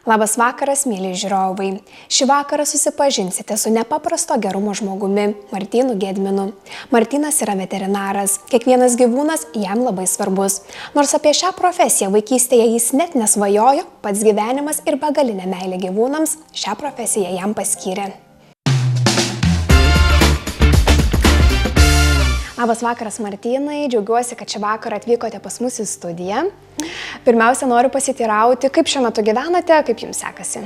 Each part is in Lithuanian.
Labas vakaras, mėly žiūrovai. Šį vakarą susipažinsite su nepaprasto gerumo žmogumi Martynu Gedminu. Martynas yra veterinaras. Kiekvienas gyvūnas jam labai svarbus. Nors apie šią profesiją vaikystėje jis net nesvajojo, pats gyvenimas ir begalinė meilė gyvūnams šią profesiją jam paskyrė. Labas vakaras, Martynai. Džiaugiuosi, kad šį vakarą atvykote pas mus į studiją. Pirmiausia, noriu pasiteirauti, kaip šiuo metu gyvenate, kaip jums sekasi.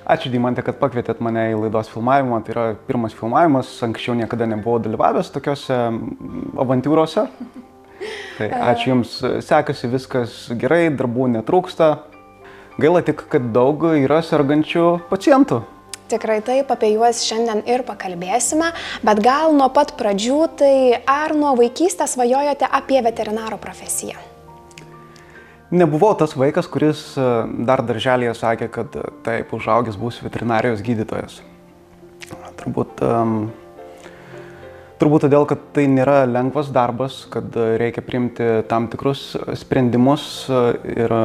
Ačiū, Deimante, kad pakvietėt mane į laidos filmavimą. Tai yra pirmas filmavimas, anksčiau niekada nebuvau dalyvavęs tokiuose avantiūrose. Tai ačiū Jums, sekasi viskas gerai, darbų netrūksta. Gaila tik, kad daug yra sergančių pacientų. Tikrai taip, apie juos šiandien ir pakalbėsime, bet gal nuo pat pradžių, tai ar nuo vaikystės svajojote apie veterinaro profesiją? Nebuvau tas vaikas, kuris dar darželyje sakė, kad taip, užaugęs būsiu veterinarijos gydytojas. Turbūt todėl, kad tai nėra lengvas darbas, kad reikia priimti tam tikrus sprendimus ir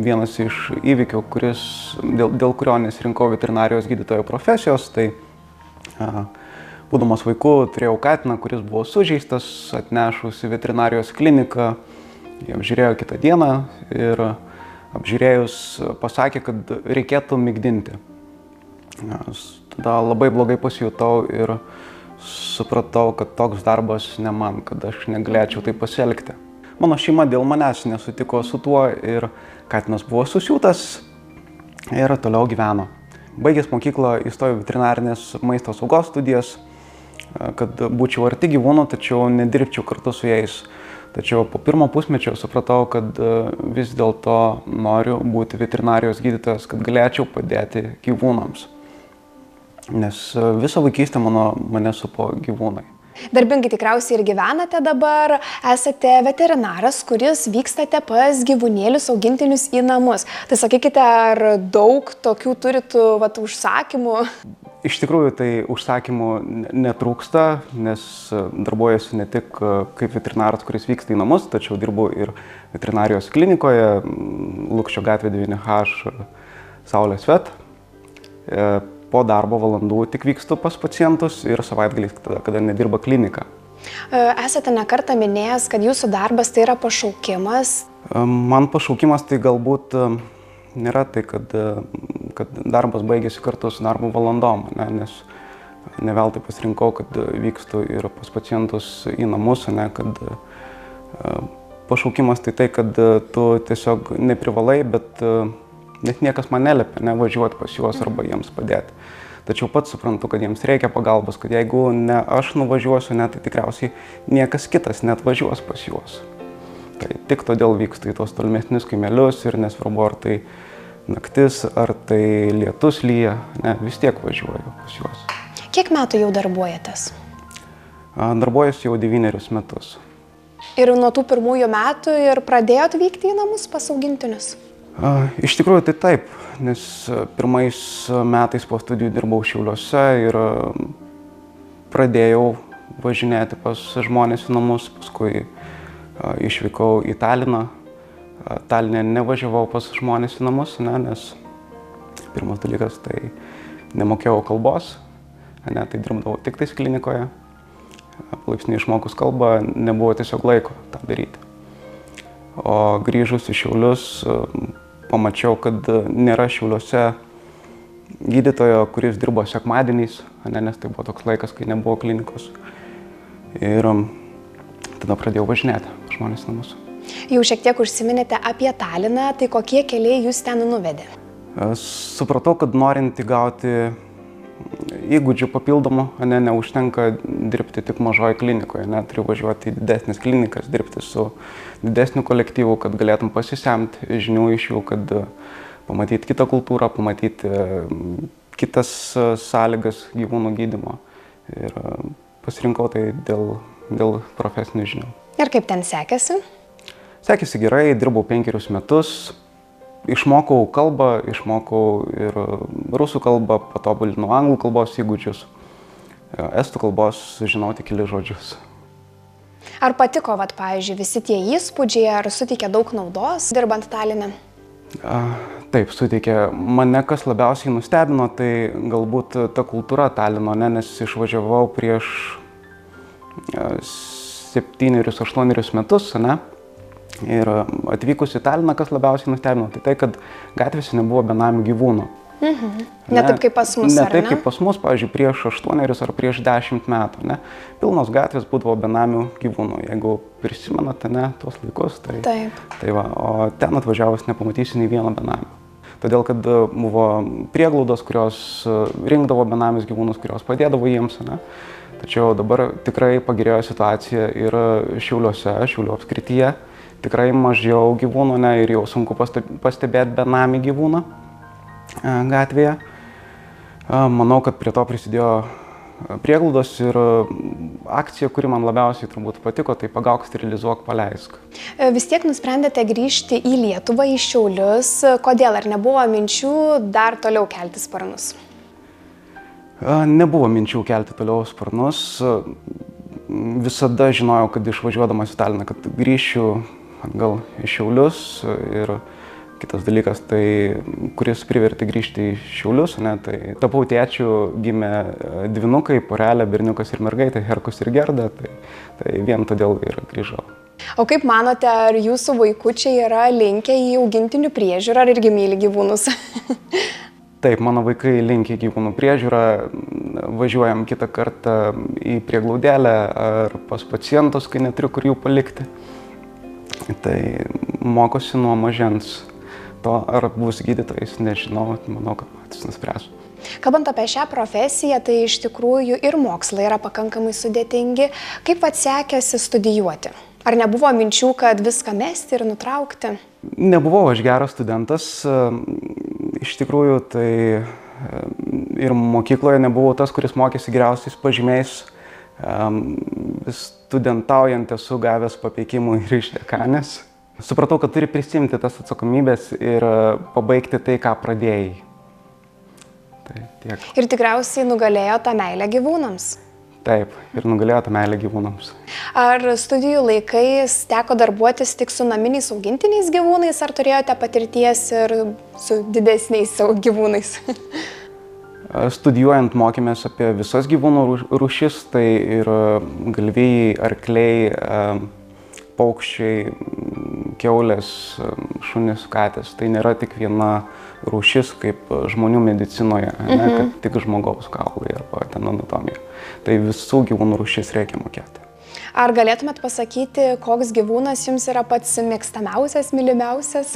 vienas iš įvykių, dėl kurio nesirinkau veterinarijos gydytojo profesijos, tai būdamas vaiku turėjau katiną, kuris buvo sužeistas, atnešus į veterinarijos kliniką, jį apžiūrėjo kitą dieną ir apžiūrėjus pasakė, kad reikėtų migdinti. Tada labai blogai pasijutau ir supratau, kad toks darbas ne man, kad aš negalėčiau taip pasielgti. Mano šeima dėl manęs nesutiko su tuo ir katinas buvo susiūtas ir toliau gyveno. Baigęs mokyklą įstojau veterinarinės maisto saugos studijas, kad būčiau arti gyvūnų, tačiau nedirbčiau kartu su jais. Tačiau po pirmo pusmečio supratau, kad vis dėlto noriu būti veterinarijos gydytojas, kad galėčiau padėti gyvūnams. Nes visą vaikystę mane supo gyvūnai. Darbingai tikriausiai ir gyvenate dabar, esate veterinaras, kuris vykstate pas gyvūnėlius augintinius į namus. Tai sakykite, ar daug tokių turit užsakymų? Iš tikrųjų, tai užsakymų netrūksta, nes darbuojuosi ne tik kaip veterinaras, kuris vyksta į namus, tačiau dirbu ir veterinarijos klinikoje, Lukščio gatvė 9H, Saulės Vet. Po darbo valandų tik vykstu pas pacientus ir savaitgaliais, kada nedirba klinika. Esate ne kartą minėjęs, kad jūsų darbas tai yra pašaukimas. Man pašaukimas tai galbūt nėra tai, kad darbas baigėsi kartu su darbo valandom, nes ne veltui pasirinkau, kad vykstu ir pas pacientus į namus, kad pašaukimas tai, kad tu tiesiog neprivalai, bet net niekas man neliepia važiuoti pas juos arba jiems padėti. Tačiau pats suprantu, kad jiems reikia pagalbos, kad jeigu ne aš nuvažiuosiu, tai tikriausiai niekas kitas net važiuos pas juos. Tai tik todėl vykstu į tos tolimesnius kaimelius ir nesvarbu, ar tai naktis, ar tai lietus lyja, vis tiek važiuoju pas juos. Kiek metų jau darbuojatės? Darbuojuosi jau 9 metus. Ir nuo tų pirmųjų metų ir pradėjot vykti į namus pas augintinius? Iš tikrųjų tai taip, nes pirmais metais po studijų dirbau Šiauliuose ir pradėjau važinėti pas žmonės į namus, paskui išvykau į Taliną. Taline nevažiavau pas žmonės į namus, nes pirmas dalykas tai nemokėjau kalbos, tai dirbdavau tik tais klinikoje. Palaipsniui išmokus kalbą nebuvo tiesiog laiko tą daryti. O grįžus į Šiaulius pamačiau, kad nėra Šiauliuose gydytojo, kuris dirbo sekmadieniais, nes tai buvo toks laikas, kai nebuvo klinikos. Ir tada pradėjau važinėti žmonės namus. Jau šiek tiek užsiminėte apie Taliną, tai kokie keliai jūs ten nuvedė? Supratau, kad norint įgauti įgūdžių papildomų, neužtenka dirbti tik mažoje klinikoje, turiu važiuoti į didesnės klinikas, dirbti su didesniu kolektyvu, kad galėtum pasisemti žinių iš jų, kad pamatyti kitą kultūrą, pamatyti kitas sąlygas gyvūnų gydymo. Ir pasirinkau tai dėl profesinių žinių. Ir kaip ten sekėsi? Sekėsi gerai, dirbau 5 metus. Išmokau kalbą, išmokau ir rusų kalbą, patobulinau anglų kalbos įgūdžius. Estų kalbos žinau tik kelis žodžius. Ar patiko, pavyzdžiui, visi tie įspūdžiai, ar suteikė daug naudos dirbant Taline? Taip, suteikė. Mane kas labiausiai nustebino, tai galbūt ta kultūra Talino, nes išvažiavau prieš 7-8 metus, ne? Ir atvykus į Taliną, kas labiausiai nustebino, tai kad gatvėse nebuvo benamių gyvūnų. Ne taip kaip pas mus, ne? ar ne? Taip kaip pas mus, pavyzdžiui, prieš 8 ar prieš 10 metų, ne? Pilnos gatvės būdavo benamių gyvūnų. Jeigu prisimenate, ne, tuos laikus, tai... Taip. Tai va, o ten atvažiavus nepamatysi nei vieno benamio. Todėl, kad buvo prieglaudos, kurios rinkdavo benamius gyvūnus, kurios padėdavo jiems, ne? Tačiau dabar tikrai pagerėjo situacija ir Šiauliuose, Šiaulių apskrityje. Tikrai mažiau gyvūnų, ne, ir jau sunku pastebėti benamį gyvūną gatvėje. Manau, kad prie to prisidėjo prieglaudos ir akcija, kuri man labiausiai turbūt patiko, tai Pagauk, sterilizuok, paleisk. Vis tiek nusprendėte grįžti į Lietuvą, į Šiaulius. Kodėl? Ar nebuvo minčių dar toliau kelti sparnus? Nebuvo minčių kelti toliau sparnus. Visada žinojau, kad išvažiuodamas į Taliną, kad grįšiu atgal į Šiaulius. Ir kitas dalykas, tai kuris privertė grįžti į Šiaulius, ne, tai tapau tėčiu, gimė dvynukai, porelė, berniukas ir mergaitė, Herkus ir Gerda, tai vien todėl ir grįžau. O kaip manote, ar jūsų vaikučiai yra linkę į augintinių priežiūrą, ar irgi myli gyvūnus? Taip, mano vaikai linkia gyvūnų priežiūrą, važiuojam kitą kartą į prieglaudelę ar pas pacientus, kai neturiu kur jų palikti. Tai mokosi nuo mažens. To, ar bus gydytojais, nežinau, manau, kad patys nuspręs. Kalbant apie šią profesiją, tai iš tikrųjų ir mokslai yra pakankamai sudėtingi. Kaip sekėsi studijuoti? Ar nebuvo minčių, kad viską mesti ir nutraukti? Nebuvau aš geras studentas. Iš tikrųjų, tai ir mokykloje nebuvau tas, kuris mokėsi geriausiais pažymiais. Studentaujant esu gavęs papeikimų ir iš dekanės. Supratau, kad turi prisimti tas atsakomybės ir pabaigti tai, ką pradėjai. Tai tiek. Ir tikriausiai nugalėjo tą meilę gyvūnams. Taip, ir nugalėjo tą meilę gyvūnams. Ar studijų laikais teko darbuotis tik su naminiais augintiniais gyvūnais, ar turėjote patirties ir su didesniais savo gyvūnais? Studijuojant mokėmės apie visas gyvūnų rūšis, tai ir galvijai, arkliai, paukščiai, kiaulės, šunys, katės. Tai nėra tik viena rūšis kaip žmonių medicinoje, ne, kad tik žmogaus kaulai arba ten anatomija. Tai visų gyvūnų rūšis reikia mokėti. Ar galėtumėt pasakyti, koks gyvūnas jums yra pats mėgstamiausias, mylimiausias?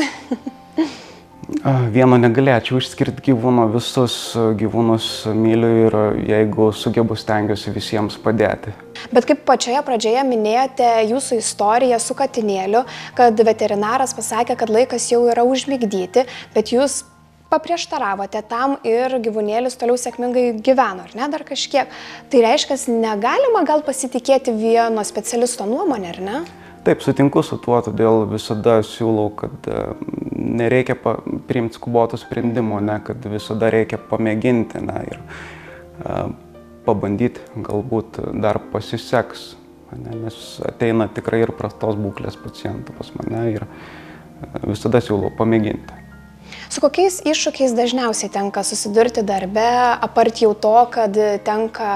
Vieno negalėčiau išskirti gyvūno, visus gyvūnus myliu ir jeigu sugebu, stengiuosi visiems padėti. Bet kaip pačioje pradžioje minėjote jūsų istoriją su katinėliu, kad veterinaras pasakė, kad laikas jau yra užmigdyti, bet jūs paprieštaravote tam ir gyvūnėlis toliau sėkmingai gyveno, ar ne, dar kažkiek. Tai reiškia, negalima gal pasitikėti vieno specialisto nuomonę, ar ne? Taip, sutinku su tuo, todėl visada siūlau, kad nereikia priimti skubotų sprendimų, ne, kad visada reikia pamėginti, ne, ir pabandyti, galbūt dar pasiseks, ne, nes ateina tikrai ir prastos būklės pacientų pas mane ir visada siūlau pamėginti. Su kokiais iššūkiais dažniausiai tenka susidurti darbe, apart jau to, kad tenka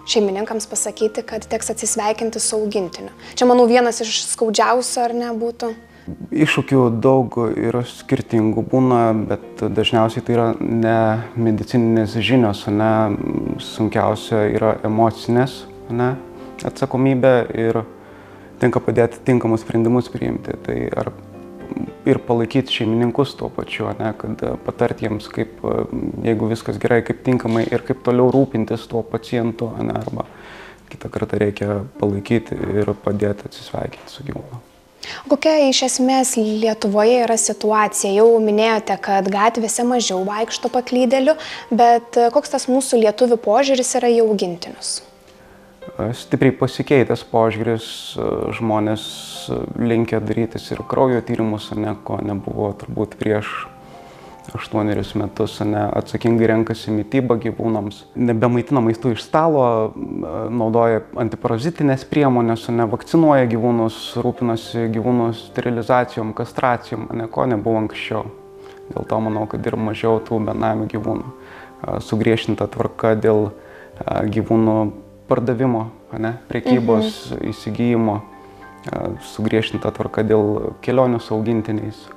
šeimininkams pasakyti, kad teks atsisveikinti su augintiniu? Čia, manau, vienas iš skaudžiausių, ar ne, būtų? Iššūkių daug ir skirtingų būna, bet dažniausiai tai yra ne medicininės žinios, ne, sunkiausia yra emocinės, ne, atsakomybė ir tenka padėti tinkamus sprendimus priimti. Tai ar ir palaikyti šeimininkus tuo pačiu, ne, kad patarti jiems, kaip, jeigu viskas gerai, kaip tinkamai ir kaip toliau rūpintis tuo pacientu, ne, arba kitą kartą reikia palaikyti ir padėti atsisveikinti su gyvūnu. Kokia iš esmės Lietuvoje yra situacija? Jau minėjote, kad gatvėse mažiau vaikšto paklydėlių, bet koks tas mūsų lietuvių požiūris yra į augintinius? Stipriai pasikeitęs požiūris, žmonės linkę darytis ir kraujo tyrimus, ne, ko nebuvo turbūt prieš 8 metus, ne, atsakingai renkasi mitybą gyvūnams, nebemaitina maistu iš stalo, naudoja antiparazitinės priemonės, ne, vakcinuoja gyvūnus, rūpinasi gyvūnų sterilizacijom, kastracijom, ne, ko nebuvo anksčiau. Dėl to manau, kad ir mažiau tų benamių gyvūnų. Sugriežtinta tvarka dėl gyvūnų pardavimo, prekybos, įsigijimo, sugriežtinta tvarka dėl kelionių su augintiniais.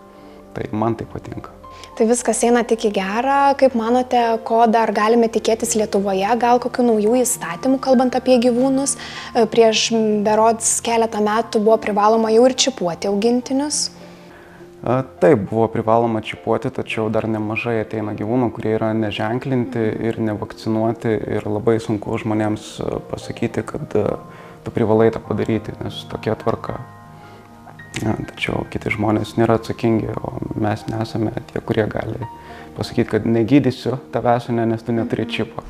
Tai man tai patinka. Tai viskas eina tik į gerą. Kaip manote, ko dar galime tikėtis Lietuvoje? Gal kokių naujų įstatymų, kalbant apie gyvūnus? Prieš berods keletą metų buvo privaloma jau ir čipuoti augintinius. Taip, buvo privaloma čipuoti, tačiau dar nemažai ateina gyvūnų, kurie yra neženklinti ir nevakcinuoti ir labai sunku žmonėms pasakyti, kad tu privalai tą padaryti, nes tokia tvarka. Tačiau kiti žmonės nėra atsakingi, o mes nesame tie, kurie gali pasakyti, kad negydysiu tavęs, nes tu neturi čipo.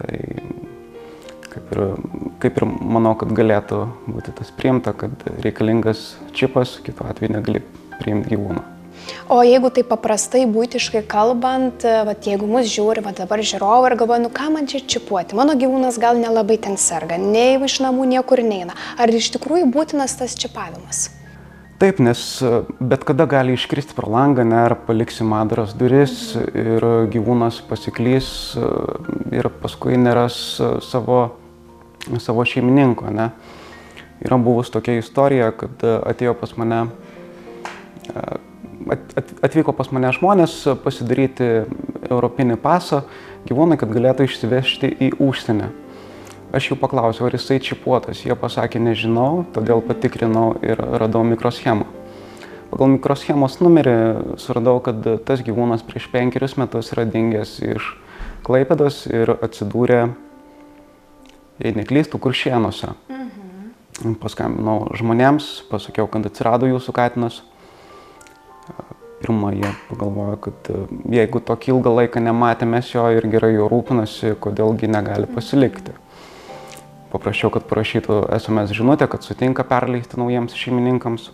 Tai kaip ir manau, kad galėtų būti tas priimta, kad reikalingas čipas, kitu atveju negali priimti gyvūną. O jeigu tai paprastai, buitiškai kalbant, jeigu mus žiūri, dabar žiūrovai ir galvoja, ką man čia čipuoti, mano gyvūnas gal nelabai ten serga, nei iš namų niekur neina. Ar iš tikrųjų būtinas tas čipavimas? Taip, nes bet kada gali iškristi pro langą, ar paliksi madaras duris ir gyvūnas pasiklys ir paskui neras savo šeimininko. Yra buvus tokia istorija, kad atvyko pas mane žmonės pasidaryti europinį pasą gyvūnai, kad galėtų išsivežti į užsienį. Aš jų paklausiau, ar jisai čipuotas. Jie pasakė, nežinau, todėl patikrinau ir radau mikroschemą. Pagal mikroschemos numerį suradau, kad tas gyvūnas prieš 5 metus yra dingęs iš Klaipėdos ir atsidūrė, jei neklystų, Kuršėnuose. Paskambinau žmonėms, pasakiau, kad atsirado jūsų katinas. Pirma, jie pagalvojo, kad jeigu tokį ilgą laiką nematėme jo ir gerai jo rūpinasi, kodėlgi negali pasilikti. Paprašiau, kad parašytų SMS žinutę, kad sutinka perleisti naujiems šeimininkams.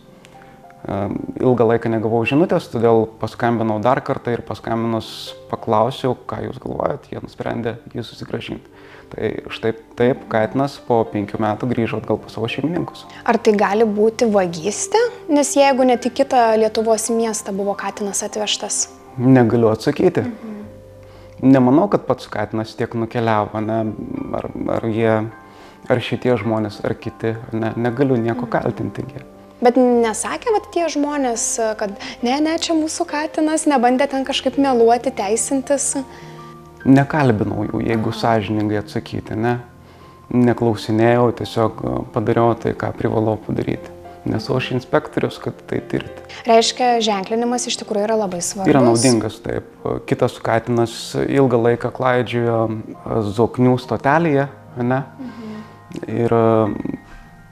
Ilgą laiką negavau žinutės, todėl paskambinau dar kartą ir paskambinus paklausiau, ką jūs galvojat, jie nusprendė jį susigrąžinti. Tai štai taip katinas po 5 metų grįžo atgal pas savo šeimininkus. Ar tai gali būti vagystė? Nes jeigu net į kitą Lietuvos miestą buvo katinas atvežtas? Negaliu atsakyti. Nemanau, kad pats katinas tiek nukeliavo, ar šitie žmonės, ar kiti, negaliu nieko kaltinti. Bet nesakė tie žmonės, kad ne, čia mūsų katinas, nebandė ten kažkaip meluoti, teisintis? Nekalbinau jų, jeigu sąžiningai atsakyti, neklausinėjau, tiesiog padariau tai, ką privalau padaryti. Nesu aš inspektorius, kad tai tirti. Reiškia, ženklinimas iš tikrųjų yra labai svarbus. Yra naudingas, taip. Kitas katinas ilgą laiką klaidžiojo Zoknių stotelėje, ir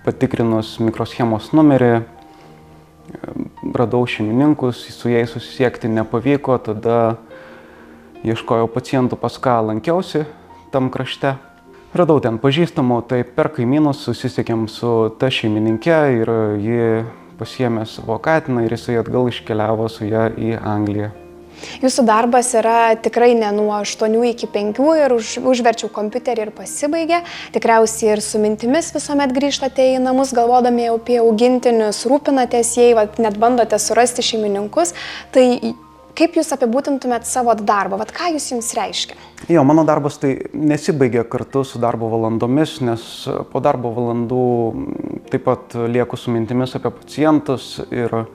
patikrinus mikroschemos numerį, radau šeimininkus, su jais susisiekti nepavyko, tada ieškojau pacientų, pas ką lankiausi tam krašte. Radau ten pažįstamų, tai per kaimynus susisiekėm su ta šeimininkė ir ji pasiėmė savo katiną ir jisai atgal iškeliavo su ja į Angliją. Jūsų darbas yra tikrai ne nuo 8 iki 5 ir užverčiau kompiuterį ir pasibaigė. Tikriausiai ir su mintimis visuomet grįžtate į namus, galvodami apie augintinius, rūpinatės jai, net bandote surasti šeimininkus. Tai kaip jūs apibūdintumėt savo darbą? Ką jums reiškia? Jo, mano darbas tai nesibaigia kartu su darbo valandomis, nes po darbo valandų taip pat lieku su mintimis apie pacientus ir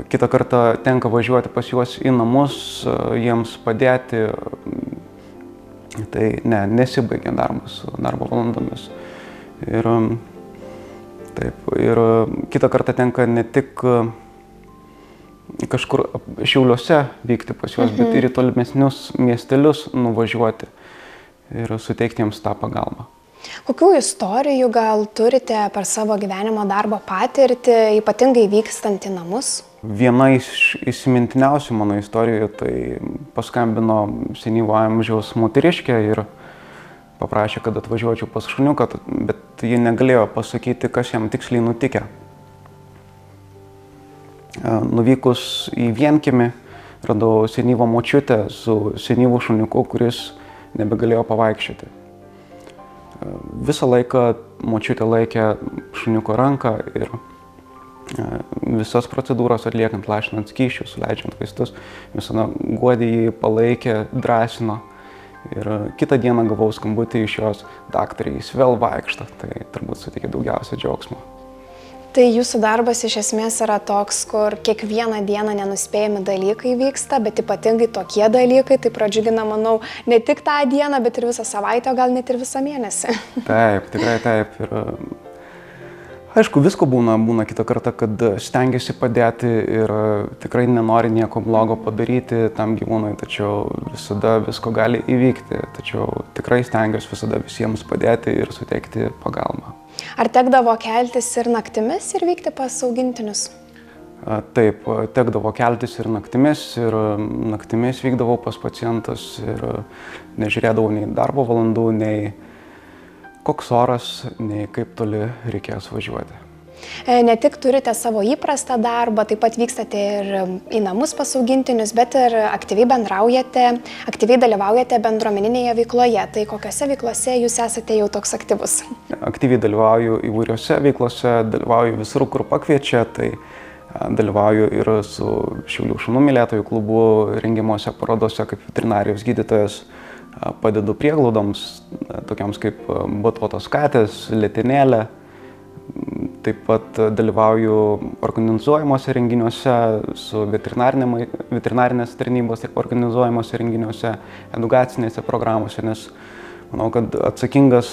kitą kartą tenka važiuoti pas juos į namus, jiems padėti. Tai nesibaigia darbas su darbo valandomis. Ir kitą kartą tenka ne tik kažkur Šiauliuose vykti pas juos, bet ir į tolimesnius miestelius nuvažiuoti ir suteikti jiems tą pagalbą. Kokių istorijų gal turite per savo gyvenimo darbo patirtį, ypatingai vykstant į namus? Viena iš įsimintiniausių mano istorijų, tai paskambino senyvo amžiaus moteriškė ir paprašė, kad atvažiuočiau pas šuniuką, bet ji negalėjo pasakyti, kas jam tiksliai nutikė. Nuvykus į vienkiemį, radau senyvą močiutę su senyvu šuniuku, kuris nebegalėjo pavaikščioti. Visą laiką močiutė laikė šuniuko ranką ir Visas procedūros atliekant, lašinant skysčius, suleidžiant vaistus, visada guodė jį, palaikė, drąsino. Ir kitą dieną gavau skambutį iš jos: daktarė, jis vėl vaikšto. Tai turbūt suteikė daugiausia džiaugsmo. Tai jūsų darbas iš esmės yra toks, kur kiekvieną dieną nenuspėjami dalykai vyksta, bet ypatingai tokie dalykai, tai pradžiugina, manau, ne tik tą dieną, bet ir visą savaitę, o gal net ir visą mėnesį. Taip, tikrai taip. Ir aišku, visko būna kitą kartą, kad stengiasi padėti ir tikrai nenori nieko blogo padaryti tam gyvūnui, tačiau visada visko gali įvykti. Tačiau tikrai stengiuosi visada visiems padėti ir suteikti pagalbą. Ar tekdavo keltis ir naktimis ir vykti pas augintinius? Taip, tekdavo keltis ir naktimis vykdavau pas pacientus ir nežiūrėdavau nei darbo valandų, nei koks oras, nei kaip toli reikės važiuoti. Ne tik turite savo įprastą darbą, taip pat vykstate ir į namus pas augintinius, bet ir aktyviai bendraujate, aktyviai dalyvaujate bendruomeninėje veikloje. Tai kokiose veiklose jūs esate jau toks aktyvus? Aktyviai dalyvauju įvairiose veiklose, dalyvauju visur, kur pakviečia, tai dalyvauju ir su Šiaulių šunų mylėtojų klubu rengiamuose parodose kaip veterinarijos gydytojas, padedu prieglaudoms, tokiams kaip batuotos katės, letenėlė. Taip pat dalyvauju organizuojamuose renginiuose su veterinarinės tarnybos organizuojamuose renginiuose, edukacinėse programuose, nes manau, kad atsakingas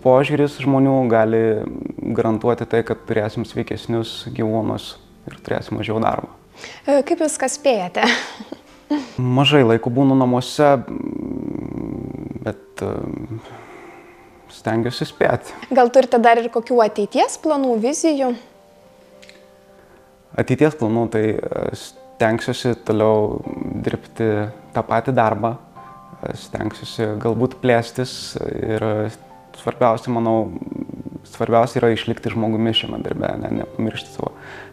požiūris žmonių gali garantuoti tai, kad turėsim sveikesnius gyvūnus ir turėsim mažiau darbo. Kaip viską spėjate? Mažai laiko būnu namuose, bet stengiuosi spėti. Gal turite dar ir kokių ateities planų, vizijų? Ateities planų, tai stengsiuosi toliau dirbti tą patį darbą, stengsiuosi galbūt plėstis ir svarbiausia, manau, yra išlikti žmogumi šiame darbe, nepamiršti savo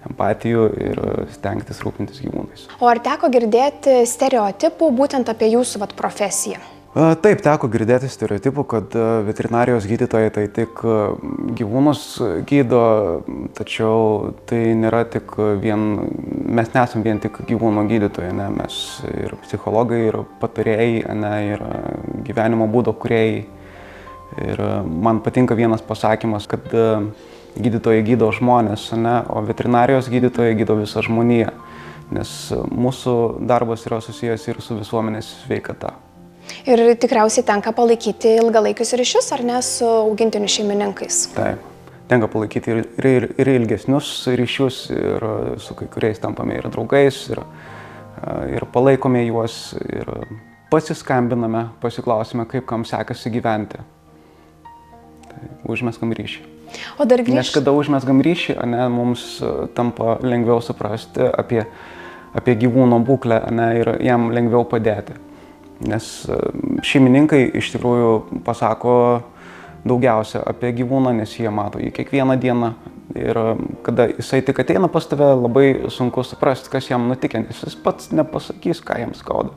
empatijų ir stengtis rūpintis gyvūnais. O ar teko girdėti stereotipų būtent apie jūsų profesiją? Taip, teko girdėti stereotipų, kad veterinarijos gydytojai tai tik gyvūnus gydo, tačiau tai nėra tik mes nesam vien tik gyvūnų gydytojai, ne? Mes ir psichologai, ir patarėjai, ne? Ir gyvenimo būdo kūrėjai. Ir man patinka vienas pasakymas, kad gydytojai gydo žmonės, ne? O veterinarijos gydytojai gydo visą žmoniją, nes mūsų darbas yra susijęs ir su visuomenės sveikata. Ir tikriausiai tenka palaikyti ilgalaikius ryšius, ar ne, su augintinių šeimininkais? Taip, tenka palaikyti ir ilgesnius ryšius, ir su kai kuriais tampame ir draugais, ir palaikome juos, ir pasiskambiname, pasiklausime, kaip kam sekasi gyventi. Tai užmeskam ryšį. O dar grįžti. Nes kada užmeskam ryšį, ne, mums tampa lengviau suprasti apie gyvūno būklę, ne, ir jam lengviau padėti. Nes šeimininkai iš tikrųjų pasako daugiausia apie gyvūną, nes jie mato jį kiekvieną dieną. Ir kada jisai tik ateina pas tave, labai sunku suprasti, kas jam nutikė, nes jis pats nepasakys, ką jam skauda.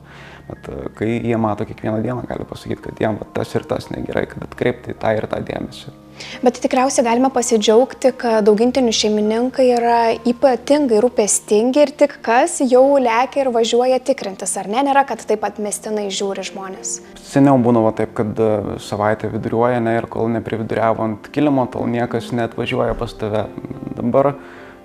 Bet kai jie mato kiekvieną dieną, gali pasakyti, kad jam tas ir tas negerai, kad atkreipti tą ir tą dėmesį. Bet tikriausiai galima pasidžiaugti, kad augintinių šeimininkai yra ypatingai rūpestingi ir tik kas jau lekia ir važiuoja tikrintis, ar ne? Nėra, kad taip atmestinai žiūri žmonės. Seniau būdavo taip, kad savaitę viduriuoja, ne, ir kol neprividuriavo ant kilimo, tol niekas neatvažiuoja pas tave. Dabar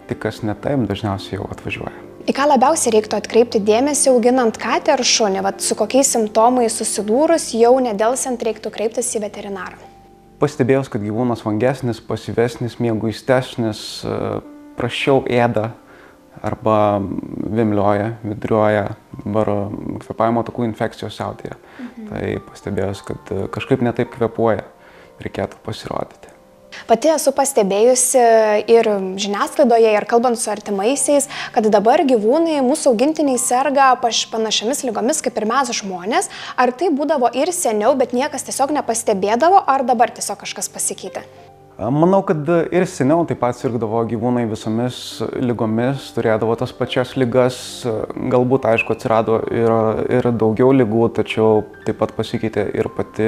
tik kas ne taip, dažniausiai jau atvažiuoja. Į ką labiausiai reiktų atkreipti dėmesį auginant katę ar šunį? Vat su kokiais simptomais susidūrus jau nedelsiant reiktų kreiptis į veterinarą? Pastebėjus, kad gyvūnas vangesnis, pasyvesnis, mieguistesnis, prasčiau ėda arba vimlioja, viduriuoja, dabar kvėpavimo takų infekcijos siautėja. Tai pastebėjus, kad kažkaip netaip kvėpuoja, reikėtų pasirodyti. Pati esu pastebėjusi ir žiniasklaidoje, ir kalbant su artimaisiais, kad dabar gyvūnai, mūsų augintiniai serga panašiamis ligomis kaip ir mes žmonės. Ar tai būdavo ir seniau, bet niekas tiesiog nepastebėdavo, ar dabar tiesiog kažkas pasikeitė? Manau, kad ir seniau taip pat sirgdavo gyvūnai visomis lygomis, turėdavo tas pačias lygas, galbūt, aišku, atsirado ir daugiau lygų, tačiau taip pat pasikeitė ir pati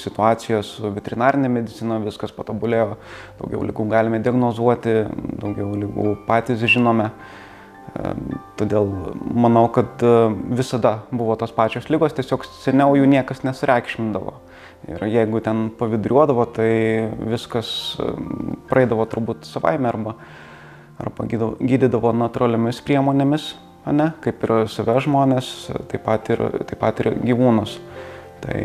situacija su veterinarinė medicina, viskas patobulėjo, daugiau lygų galime diagnozuoti, daugiau lygų patys žinome. Todėl manau, kad visada buvo tos pačios lygos, tiesiog seniau jų niekas nesureikšmindavo. Ir jeigu ten pavidriuodavo, tai viskas praeidavo turbūt savaime arba gydydavo natūraliomis priemonėmis, ne? Kaip ir save žmonės, taip pat ir gyvūnus. Tai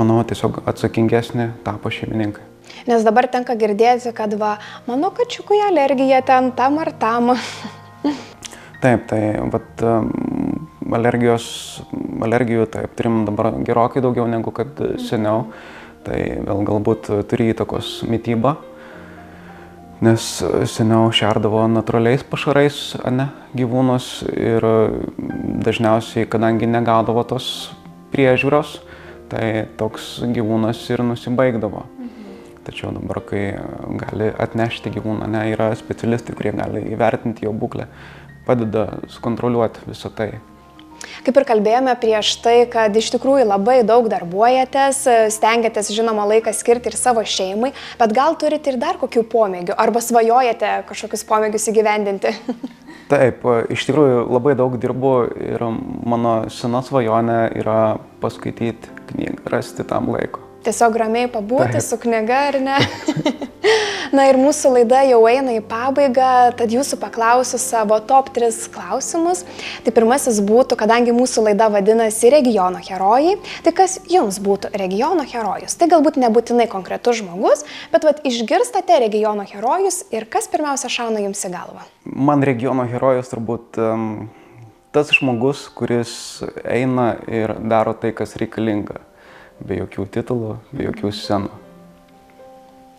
manau, tiesiog atsakingesni tapo šeimininkai. Nes dabar tenka girdėti, kad mano kačiukui alergija ten tam ar tam. Taip, tai alergijų taip turim dabar gerokai daugiau negu kad seniau. Tai vėl galbūt turi įtakos mityba, nes seniau šerdavo natūraliais pašarais, ne, gyvūnus ir dažniausiai, kadangi negaudavo tos priežiūros, tai toks gyvūnas ir nusibaigdavo. Tačiau dabar, kai gali atnešti gyvūną, ne, yra specialistai, kurie gali įvertinti jo būklę, padeda sukontroliuoti visą tai. Kaip ir kalbėjome prieš tai, kad iš tikrųjų labai daug darbuojatės, stengiatės, žinoma, laiką skirti ir savo šeimai, bet gal turite ir dar kokių pomėgių, arba svajojate kažkokius pomėgius įgyvendinti? Taip, iš tikrųjų labai daug dirbu ir mano sena svajonė yra paskaityti knygą, rasti tam laiko. Tiesiog ramiai pabūti su knyga, ar ne? Na ir mūsų laida jau eina į pabaigą, tad jūsų paklausiu savo top 3 klausimus. Tai pirmasis būtų, kadangi mūsų laida vadinasi Regiono herojai, tai kas jums būtų regiono herojus? Tai galbūt nebūtinai konkretus žmogus, bet išgirstate regiono herojus ir kas pirmiausia šauna jums į galvą? Man regiono herojus turbūt tas žmogus, kuris eina ir daro tai, kas reikalinga. Be jokių titulų, be jokių scenų.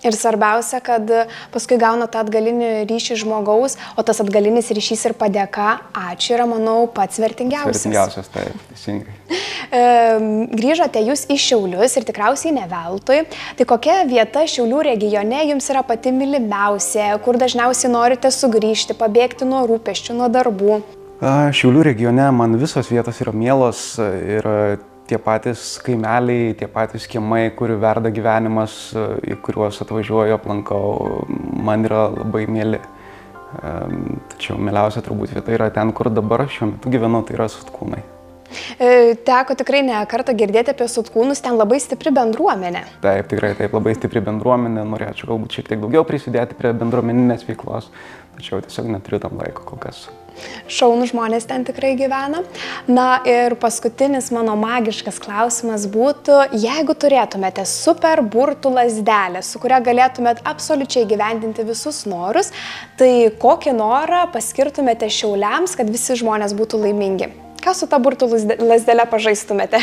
Ir svarbiausia, kad paskui gauna tą atgalinį ryšį žmogaus, o tas atgalinis ryšys ir padėka, ačiū, yra, manau, pats vertingiausias. Vertingiausias, taip, teisingai. Grįžote jūs į Šiaulius ir tikriausiai ne veltui. Tai kokia vieta Šiaulių regione jums yra pati mylimiausia, kur dažniausiai norite sugrįžti, pabėgti nuo rūpesčių, nuo darbų? Šiaulių regione man visos vietos yra mielos ir tie patys kaimeliai, tie patys kiemai, kurių verda gyvenimas, į kuriuos atvažiuoju, aplankau, man yra labai mieli. Tačiau mieliausia turbūt vieta yra ten, kur dabar šiuo metu gyvenu, tai yra Sutkūnai. Teko tikrai ne kartą girdėti apie Sutkūnus, ten labai stipri bendruomenė. Taip, tikrai taip, labai stipri bendruomenė, norėčiau galbūt šiek tiek daugiau prisidėti prie bendruomeninės veiklos, tačiau tiesiog neturiu tam laiko kol kas. Šaunų žmonės ten tikrai gyvena. Na ir paskutinis mano magiškas klausimas būtų, jeigu turėtumėte super burtų lazdelę, su kuria galėtumėte absoliučiai gyvendinti visus norus, tai kokį norą paskirtumėte Šiauliams, kad visi žmonės būtų laimingi? Ką su ta burtų lazdelė pažaistumėte?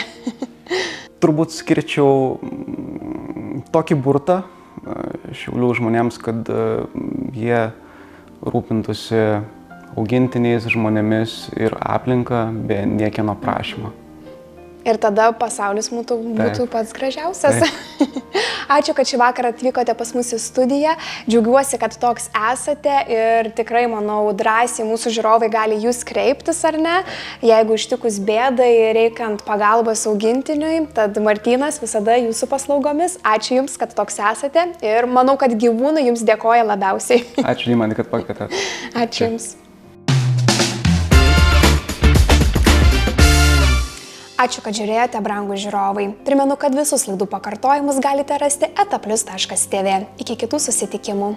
Turbūt skirčiau tokį burtą Šiaulių žmonėms, kad jie rūpintųsi augintiniais, žmonėmis ir aplinka be niekieno prašymo. Ir tada pasaulis būtų pats gražiausias. Ačiū, kad šį vakarą atvykote pas mus į studiją. Džiaugiuosi, kad toks esate ir tikrai, manau, drąsiai mūsų žiūrovai gali jūs kreiptis, ar ne? Jeigu ištikus bėdai reikiant pagalbos augintiniui, tad Martynas visada jūsų paslaugomis. Ačiū Jums, kad toks esate ir manau, kad gyvūnai Jums dėkoja labiausiai. Ačiū Rimantė, kad pakvietėt. Ačiū Jums. Ačiū, kad žiūrėjote, brangūs žiūrovai. Primenu, kad visus laidų pakartojimus galite rasti etaplius.tv. Iki kitų susitikimų.